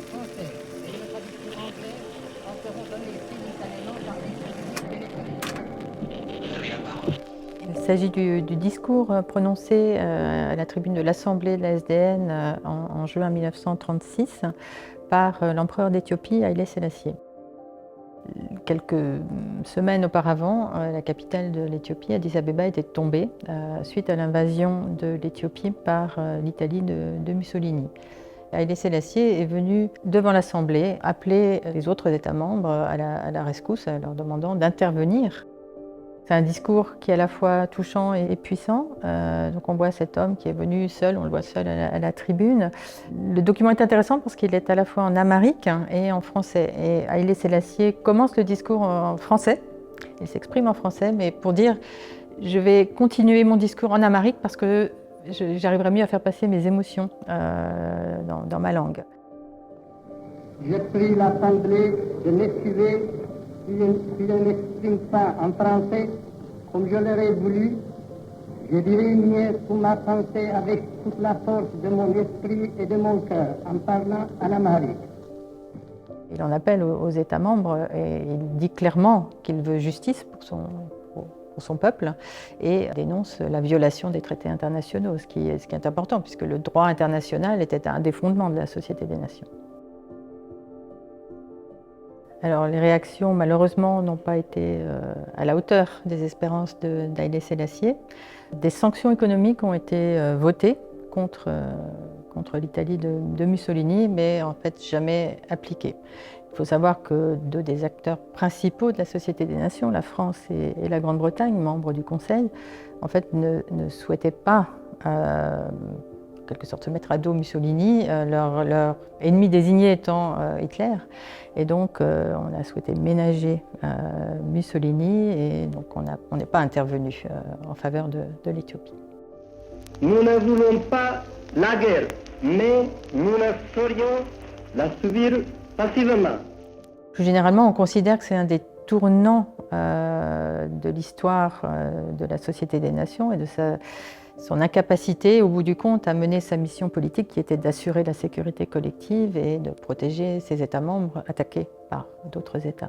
français et de la traduction anglaise en seront donnés simultanément par les publics téléphoniques. Il s'agit du discours prononcé à la tribune de l'Assemblée de la SDN en juin 1936 par l'empereur d'Éthiopie, Haïlé Sélassié. Quelques semaines auparavant, la capitale de l'Éthiopie, Addis Abeba, était tombée suite à l'invasion de l'Éthiopie par l'Italie de Mussolini. Haïlé Sélassié est venu devant l'Assemblée appeler les autres États membres à la rescousse, leur demandant d'intervenir. C'est un discours qui est à la fois touchant et puissant. Donc on voit cet homme qui est venu seul, on le voit seul à la tribune. Le document est intéressant parce qu'il est à la fois en amharique et en français. Et Haïlé Sélassié commence le discours en français. Il s'exprime en français, mais pour dire je vais continuer mon discours en amharique parce que j'arriverai mieux à faire passer mes émotions dans ma langue. Je prie l'Assemblée de m'excuser si je ne m'exprime pas en français comme je l'aurais voulu. Je dirai mieux pour ma pensée avec toute la force de mon esprit et de mon cœur en parlant en amharique. Il en appelle aux États membres et il dit clairement qu'il veut justice pour son peuple et dénonce la violation des traités internationaux, ce qui est important puisque le droit international était un des fondements de la Société des Nations. Alors les réactions malheureusement n'ont pas été à la hauteur des espérances d'Haïlé Sélassié. Des sanctions économiques ont été votées contre l'Italie de Mussolini, mais en fait jamais appliquées. Il faut savoir que deux des acteurs principaux de la Société des Nations, la France et la Grande-Bretagne, membres du Conseil, en fait ne souhaitaient pas en quelque sorte se mettre à dos Mussolini, leur ennemi désigné étant Hitler. Et donc on a souhaité ménager Mussolini et donc on n'est pas intervenu en faveur de l'Éthiopie. Nous ne voulons pas la guerre, mais nous ne saurions la subir passivement. Plus généralement, on considère que c'est un des tournants de l'histoire de la Société des Nations et de son incapacité, au bout du compte, à mener sa mission politique qui était d'assurer la sécurité collective et de protéger ses États membres attaqués par d'autres États.